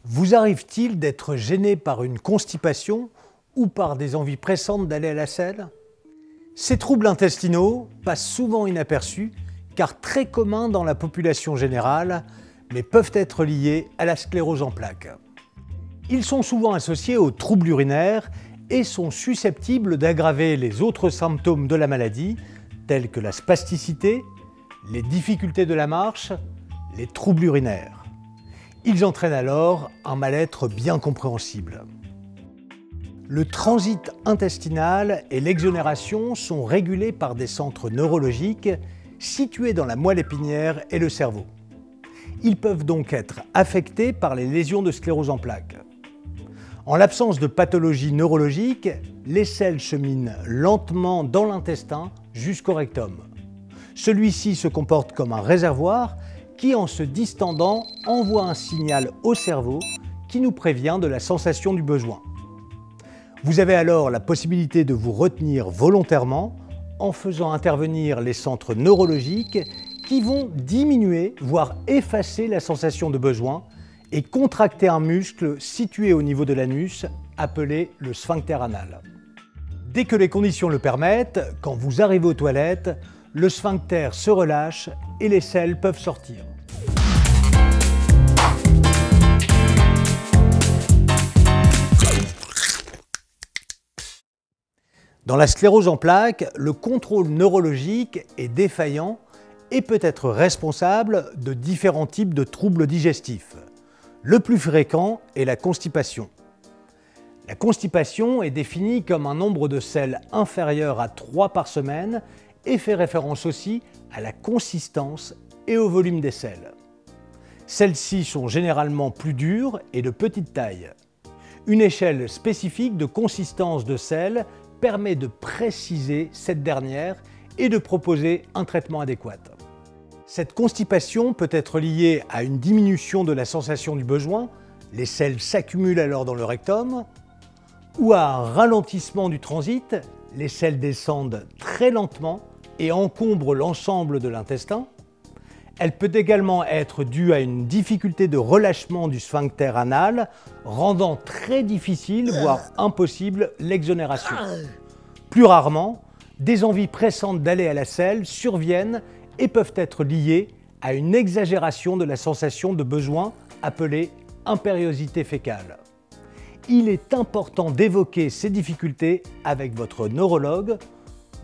Vous arrive-t-il d'être gêné par une constipation ou par des envies pressantes d'aller à la selle? Ces troubles intestinaux passent souvent inaperçus car très communs dans la population générale, mais peuvent être liés à la sclérose en plaques. Ils sont souvent associés aux troubles urinaires et sont susceptibles d'aggraver les autres symptômes de la maladie, tels que la spasticité, les difficultés de la marche, les troubles urinaires. Ils entraînent alors un mal-être bien compréhensible. Le transit intestinal et l'exonération sont régulés par des centres neurologiques situés dans la moelle épinière et le cerveau. Ils peuvent donc être affectés par les lésions de sclérose en plaques. En l'absence de pathologie neurologique, les selles cheminent lentement dans l'intestin jusqu'au rectum. Celui-ci se comporte comme un réservoir qui, en se distendant, envoie un signal au cerveau qui nous prévient de la sensation du besoin. Vous avez alors la possibilité de vous retenir volontairement en faisant intervenir les centres neurologiques qui vont diminuer, voire effacer la sensation de besoin et contracter un muscle situé au niveau de l'anus, appelé le sphincter anal. Dès que les conditions le permettent, quand vous arrivez aux toilettes, le sphincter se relâche et les selles peuvent sortir. Dans la sclérose en plaques, le contrôle neurologique est défaillant et peut être responsable de différents types de troubles digestifs. Le plus fréquent est la constipation. La constipation est définie comme un nombre de selles inférieur à 3 par semaine et fait référence aussi à la consistance et au volume des selles. Celles-ci sont généralement plus dures et de petite taille. Une échelle spécifique de consistance de selles permet de préciser cette dernière et de proposer un traitement adéquat. Cette constipation peut être liée à une diminution de la sensation du besoin, les selles s'accumulent alors dans le rectum, ou à un ralentissement du transit, les selles descendent très lentement et encombrent l'ensemble de l'intestin. Elle peut également être due à une difficulté de relâchement du sphincter anal, rendant très difficile, voire impossible, l'exonération. Plus rarement, des envies pressantes d'aller à la selle surviennent et peuvent être liées à une exagération de la sensation de besoin appelée impériosité fécale. Il est important d'évoquer ces difficultés avec votre neurologue,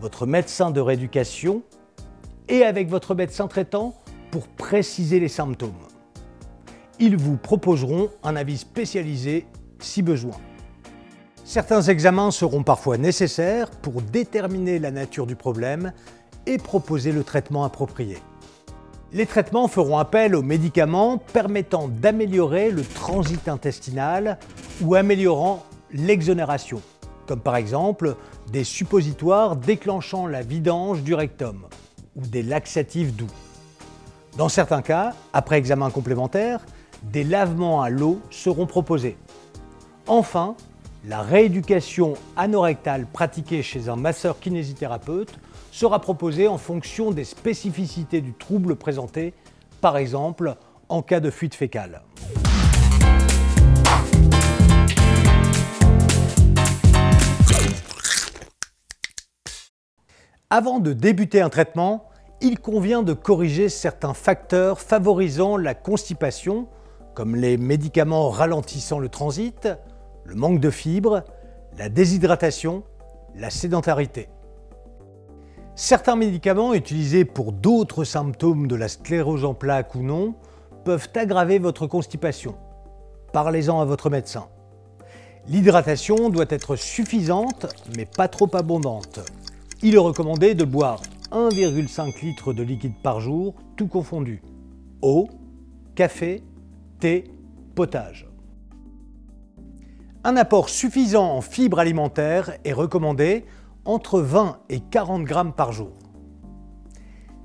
votre médecin de rééducation et avec votre médecin traitant pour préciser les symptômes. Ils vous proposeront un avis spécialisé si besoin. Certains examens seront parfois nécessaires pour déterminer la nature du problème et proposer le traitement approprié. Les traitements feront appel aux médicaments permettant d'améliorer le transit intestinal ou améliorant l'exonération, comme par exemple des suppositoires déclenchant la vidange du rectum ou des laxatifs doux. Dans certains cas, après examen complémentaire, des lavements à l'eau seront proposés. Enfin, la rééducation anorectale pratiquée chez un masseur-kinésithérapeute sera proposée en fonction des spécificités du trouble présenté, par exemple en cas de fuite fécale. Avant de débuter un traitement, il convient de corriger certains facteurs favorisant la constipation, comme les médicaments ralentissant le transit, le manque de fibres, la déshydratation, la sédentarité. Certains médicaments utilisés pour d'autres symptômes de la sclérose en plaques ou non peuvent aggraver votre constipation. Parlez-en à votre médecin. L'hydratation doit être suffisante mais pas trop abondante. Il est recommandé de boire 1,5 litre de liquide par jour, tout confondu. Eau, café, thé, potage. Un apport suffisant en fibres alimentaires est recommandé entre 20 et 40 grammes par jour.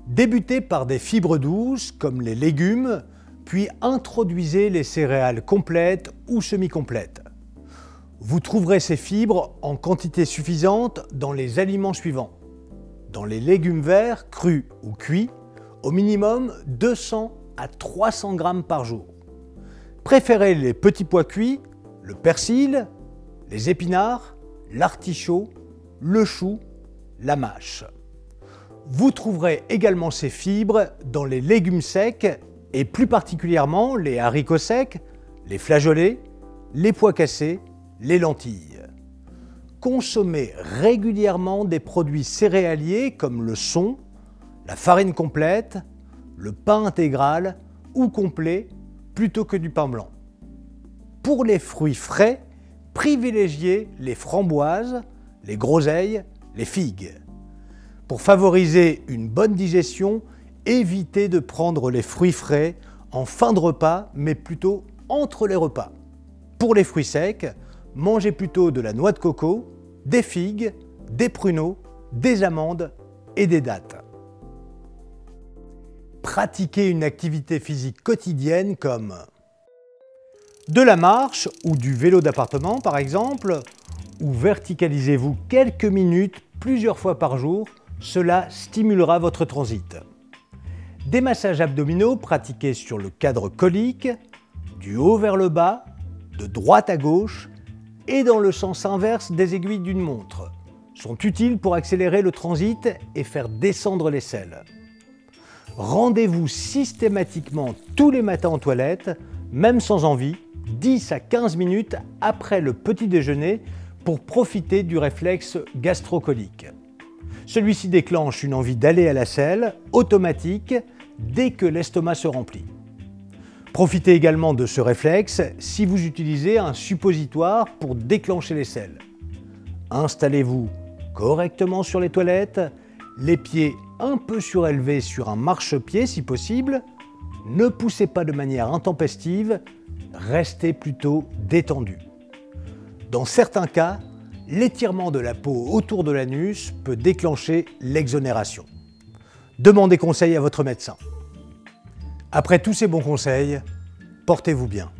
Débutez par des fibres douces comme les légumes, puis introduisez les céréales complètes ou semi-complètes. Vous trouverez ces fibres en quantité suffisante dans les aliments suivants. Dans les légumes verts, crus ou cuits, au minimum 200 à 300 grammes par jour. Préférez les petits pois cuits, le persil, les épinards, l'artichaut, le chou, la mâche. Vous trouverez également ces fibres dans les légumes secs et plus particulièrement les haricots secs, les flageolets, les pois cassés, les lentilles. Consommez régulièrement des produits céréaliers comme le son, la farine complète, le pain intégral ou complet plutôt que du pain blanc. Pour les fruits frais, privilégiez les framboises, les groseilles, les figues. Pour favoriser une bonne digestion, évitez de prendre les fruits frais en fin de repas, mais plutôt entre les repas. Pour les fruits secs, mangez plutôt de la noix de coco, des figues, des pruneaux, des amandes et des dattes. Pratiquez une activité physique quotidienne comme de la marche ou du vélo d'appartement par exemple, ou verticalisez-vous quelques minutes plusieurs fois par jour. Cela stimulera votre transit. Des massages abdominaux pratiqués sur le cadre colique, du haut vers le bas, de droite à gauche et dans le sens inverse des aiguilles d'une montre sont utiles pour accélérer le transit et faire descendre les selles. Rendez-vous systématiquement tous les matins en toilette, même sans envie, 10 à 15 minutes après le petit déjeuner pour profiter du réflexe gastrocolique. Celui-ci déclenche une envie d'aller à la selle, automatique, dès que l'estomac se remplit. Profitez également de ce réflexe si vous utilisez un suppositoire pour déclencher les selles. Installez-vous correctement sur les toilettes, les pieds un peu surélevés sur un marchepied si possible. Ne poussez pas de manière intempestive, restez plutôt détendu. Dans certains cas, l'étirement de la peau autour de l'anus peut déclencher l'exonération. Demandez conseil à votre médecin. Après tous ces bons conseils, portez-vous bien.